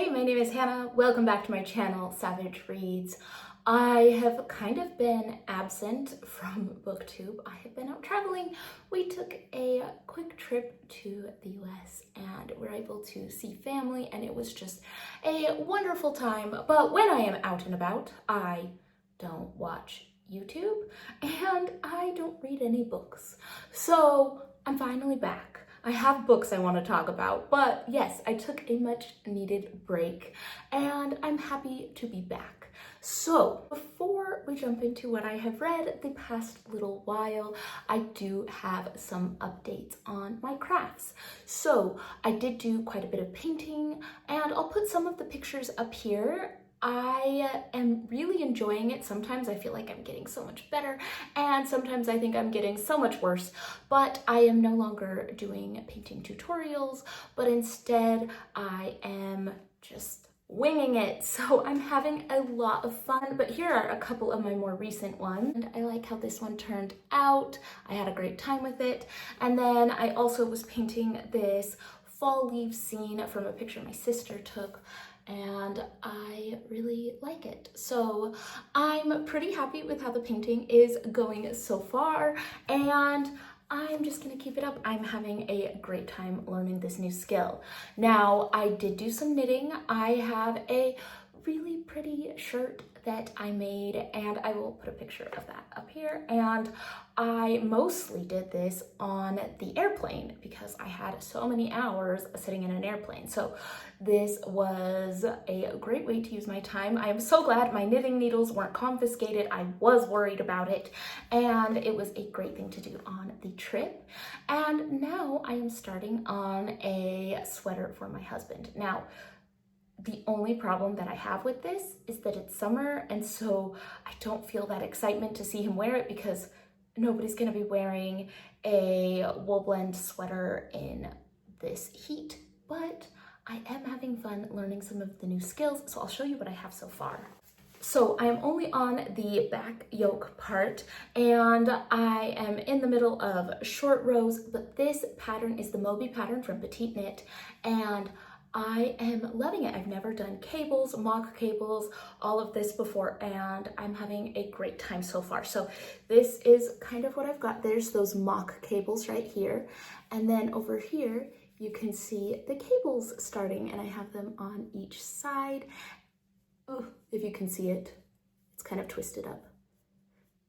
Hey, my name is Hannah. Welcome back to my channel, Savage Reads. I have kind of been absent from BookTube. I have been out traveling. We took a quick trip to the US and we're able to see family, and it was just a wonderful time. But when I am out and about, I don't watch YouTube and I don't read any books. So I'm finally back. I have books I want to talk about, but yes, I took a much needed break and I'm happy to be back. So before we jump into what I have read the past little while, I do have some updates on my crafts. So I did do quite a bit of painting and I'll put some of the pictures up here. I am really enjoying it. Sometimes I feel like I'm getting so much better and sometimes I think I'm getting so much worse, but I am no longer doing painting tutorials, but instead I am just winging it. So I'm having a lot of fun, but here are a couple of my more recent ones. And I like how this one turned out. I had a great time with it. And then I also was painting this fall leaf scene from a picture my sister took, and I really like it. So I'm pretty happy with how the painting is going so far, and I'm just gonna keep it up. I'm having a great time learning this new skill. Now, I did do some knitting. I have a really pretty shirt that I made, and I will put a picture of that up here. And I mostly did this on the airplane because I had so many hours sitting in an airplane. So this was a great way to use my time. I am so glad my knitting needles weren't confiscated. I was worried about it, and it was a great thing to do on the trip. And now I am starting on a sweater for my husband. Now, the only problem that I have with this is that it's summer, and so I don't feel that excitement to see him wear it because nobody's gonna be wearing a wool blend sweater in this heat, but I am having fun learning some of the new skills, so I'll show you what I have so far. So I am only on the back yoke part, and I am in the middle of short rows, but this pattern is the Moby pattern from Petite Knit, and I am loving it. I've never done cables, mock cables, all of this before, and I'm having a great time so far. So this is kind of what I've got. There's those mock cables right here. And then over here, you can see the cables starting, and I have them on each side. Ooh, if you can see it, it's kind of twisted up.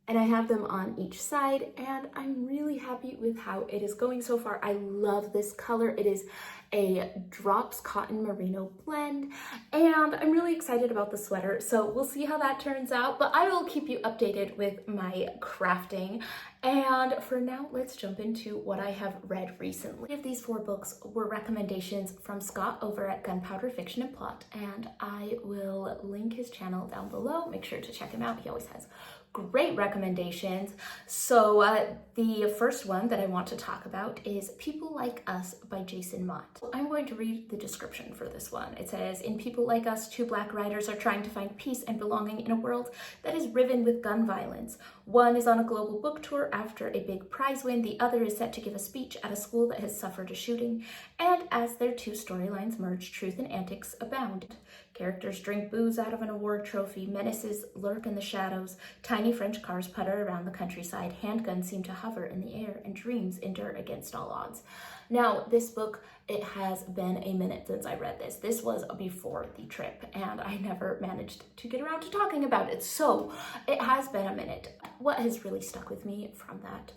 And I have them on each side, and I'm really happy with how it is going so far. I love this color. It is a Drops Cotton Merino blend, and I'm really excited about the sweater. So we'll see how that turns out, but I will keep you updated with my crafting. And for now, let's jump into what I have read recently. Of these 4 books were recommendations from Scott over at Gunpowder Fiction and Plot, and I will link his channel down below. Make sure to check him out. He always has great recommendations. So the first one that I want to talk about is People Like Us by Jason Mott. I'm going to read the description for this one. It says, in People Like Us, 2 Black writers are trying to find peace and belonging in a world that is riven with gun violence. One is on a global book tour after a big prize win. The other is set to give a speech at a school that has suffered a shooting. And as their 2 storylines merge, truth and antics abound. Characters drink booze out of an award trophy, menaces lurk in the shadows, tiny French cars putter around the countryside, handguns seem to hover in the air, and dreams endure against all odds. Now, this book, it has been a minute since I read this. This was before the trip, and I never managed to get around to talking about it, so it has been a minute. What has really stuck with me from that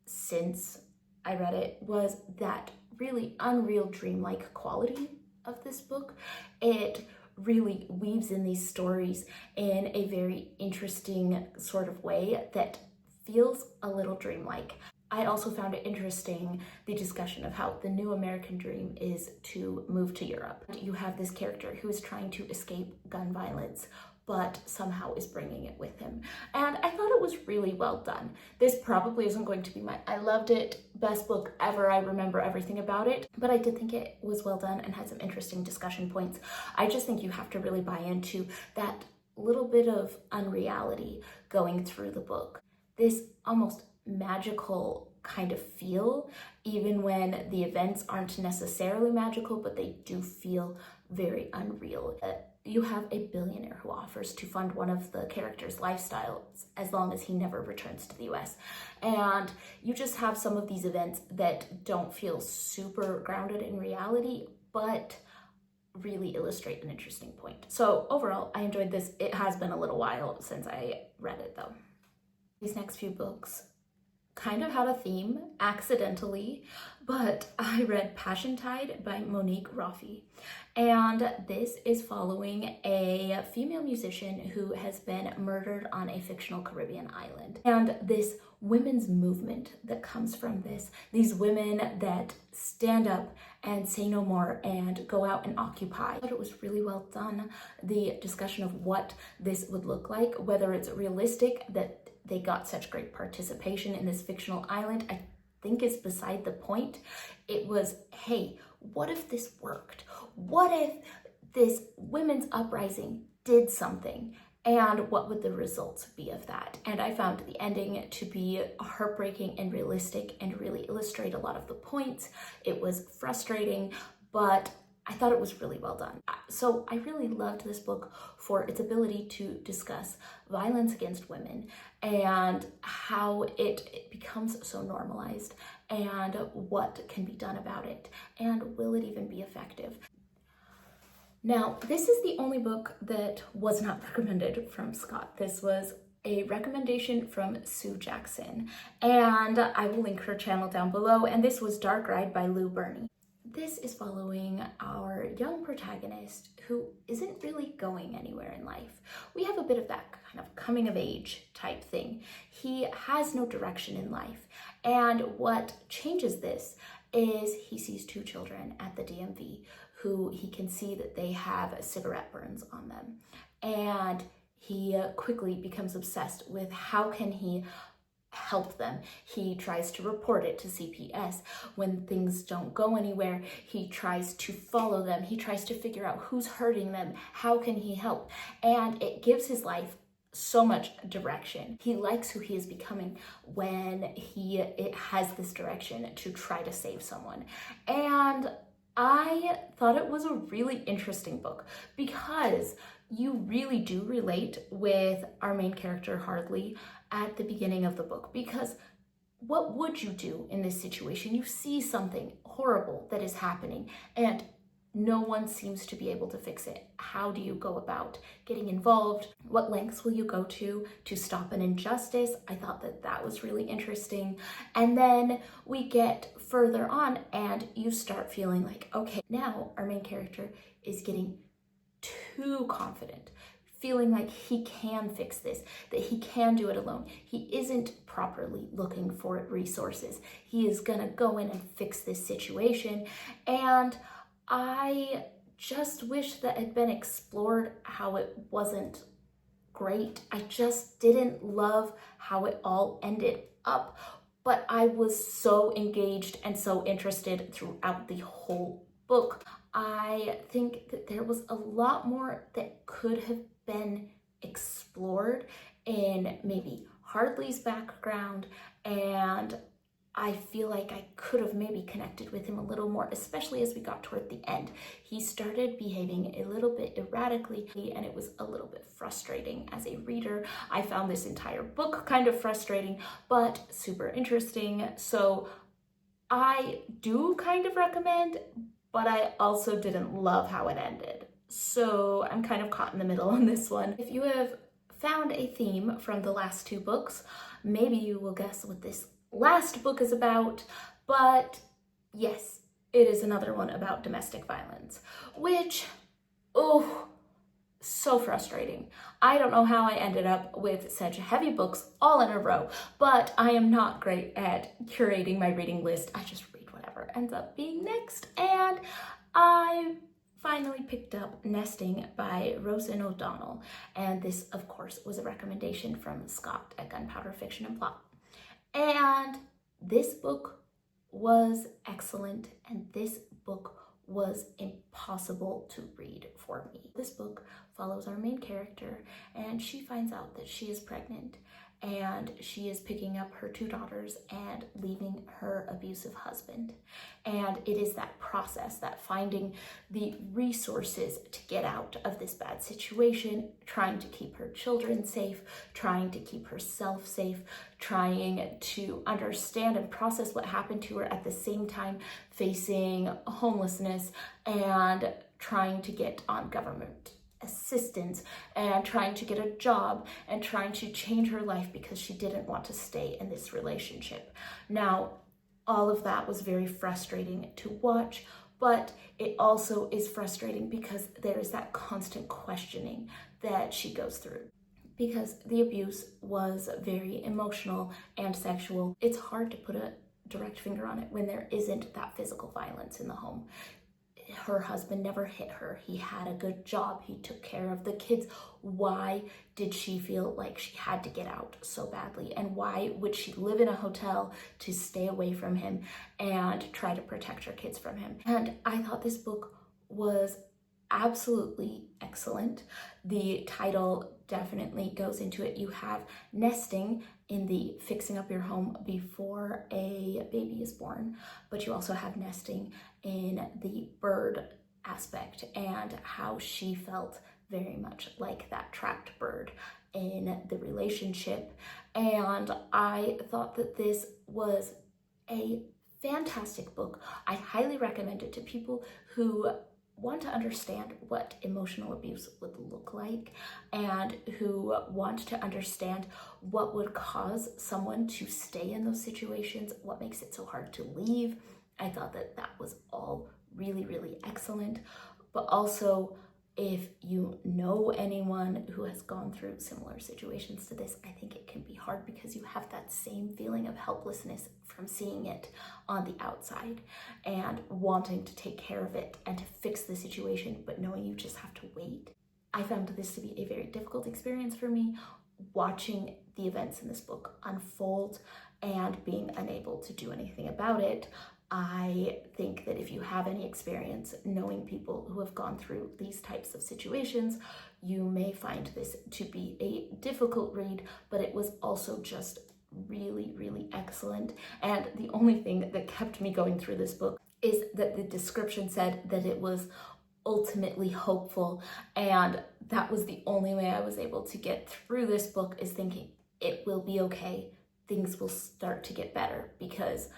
since I read it was that really unreal dreamlike quality of this book. It really weaves in these stories in a very interesting sort of way that feels a little dreamlike. I also found it interesting, the discussion of how the new American dream is to move to Europe. You have this character who is trying to escape gun violence, but somehow is bringing it with him. And I thought it was really well done. This probably isn't going to be I loved it, best book ever, I remember everything about it, but I did think it was well done and had some interesting discussion points. I just think you have to really buy into that little bit of unreality going through the book. This almost magical kind of feel, even when the events aren't necessarily magical, but they do feel very unreal. You have a billionaire who offers to fund one of the characters' lifestyles as long as he never returns to the US. And you just have some of these events that don't feel super grounded in reality, but really illustrate an interesting point. So overall, I enjoyed this. It has been a little while since I read it though. These next few books kind of had a theme accidentally, but I read Passiontide by Monique Raffi. And this is following a female musician who has been murdered on a fictional Caribbean island. And this women's movement that comes from this, these women that stand up and say no more and go out and occupy. I thought it was really well done. The discussion of what this would look like, whether it's realistic that they got such great participation in this fictional island, I think is beside the point. It was, hey, what if this worked? What if this women's uprising did something? And what would the results be of that? And I found the ending to be heartbreaking and realistic and really illustrate a lot of the points. It was frustrating, but I thought it was really well done. So I really loved this book for its ability to discuss violence against women and how it becomes so normalized and what can be done about it and will it even be effective. Now, this is the only book that was not recommended from Scott. This was a recommendation from Sue Jackson, and I will link her channel down below, and this was Dark Ride by Lou Burney. This is following our young protagonist who isn't really going anywhere in life. We have a bit of that kind of coming of age type thing. He has no direction in life. And what changes this is he sees two children at the DMV who he can see that they have cigarette burns on them. And he quickly becomes obsessed with how can he help them. He tries to report it to CPS. When things don't go anywhere, he tries to follow them. He tries to figure out who's hurting them. How can he help? And it gives his life so much direction. He likes who he is becoming when it has this direction to try to save someone. And I thought it was a really interesting book because you really do relate with our main character, Hardly, at the beginning of the book, because what would you do in this situation? You see something horrible that is happening and no one seems to be able to fix it. How do you go about getting involved? What lengths will you go to stop an injustice? I thought that that was really interesting. And then we get further on and you start feeling like, okay, now our main character is getting too confident, feeling like he can fix this, that he can do it alone. He isn't properly looking for resources. He is gonna go in and fix this situation. And I just wish that had been explored how it wasn't great. I just didn't love how it all ended up, but I was so engaged and so interested throughout the whole book. I think that there was a lot more that could have been explored in maybe Hardly's background, and I feel like I could have maybe connected with him a little more, especially as we got toward the end. He started behaving a little bit erratically, and it was a little bit frustrating as a reader. I found this entire book kind of frustrating, but super interesting. So I do kind of recommend, but I also didn't love how it ended. So I'm kind of caught in the middle on this one. If you have found a theme from the last two books, maybe you will guess what this last book is about, but yes, it is another one about domestic violence, which, oh, so frustrating. I don't know how I ended up with such heavy books all in a row, but I am not great at curating my reading list. I just read whatever ends up being next, and I finally picked up Nesting by Rosen O'Donnell, and this, of course, was a recommendation from Scott at Gunpowder Fiction and Plot. And this book was excellent, and this book was impossible to read for me. This book follows our main character, and she finds out that she is pregnant, and she is picking up her 2 daughters and leaving her abusive husband. And it is that process, that finding the resources to get out of this bad situation, trying to keep her children safe, trying to keep herself safe, trying to understand and process what happened to her, at the same time facing homelessness and trying to get on government assistance and trying to get a job and trying to change her life because she didn't want to stay in this relationship. Now, all of that was very frustrating to watch, but it also is frustrating because there's that constant questioning that she goes through. Because the abuse was very emotional and sexual, it's hard to put a direct finger on it when there isn't that physical violence in the home. Her husband never hit her. He had a good job. He took care of the kids. Why did she feel like she had to get out so badly? And why would she live in a hotel to stay away from him and try to protect her kids from him? And I thought this book was absolutely excellent. The title definitely goes into it. You have nesting in the fixing up your home before a baby is born, but you also have nesting in the bird aspect and how she felt very much like that trapped bird in the relationship. And I thought that this was a fantastic book. I highly recommend it to people who want to understand what emotional abuse would look like and who want to understand what would cause someone to stay in those situations, what makes it so hard to leave. I thought that that was all really, really excellent. But also, if you know anyone who has gone through similar situations to this, I think it can be hard because you have that same feeling of helplessness from seeing it on the outside and wanting to take care of it and to fix the situation, but knowing you just have to wait. I found this to be a very difficult experience for me, watching the events in this book unfold and being unable to do anything about it. I think that if you have any experience knowing people who have gone through these types of situations, you may find this to be a difficult read, but it was also just really, really excellent. And the only thing that kept me going through this book is that the description said that it was ultimately hopeful, and that was the only way I was able to get through this book, is thinking it will be okay, things will start to get better, because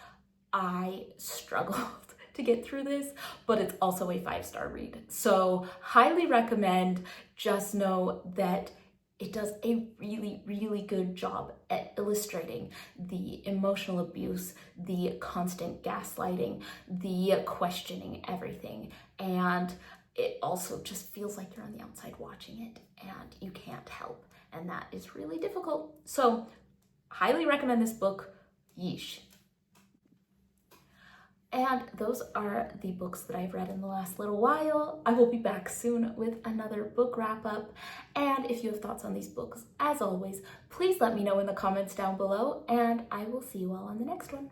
I struggled to get through this, but it's also a 5-star read. So highly recommend. Just know that it does a really, really good job at illustrating the emotional abuse, the constant gaslighting, the questioning everything. And it also just feels like you're on the outside watching it and you can't help. And that is really difficult. So highly recommend this book. Yeesh. And those are the books that I've read in the last little while. I will be back soon with another book wrap up. And if you have thoughts on these books, as always, please let me know in the comments down below, and I will see you all on the next one.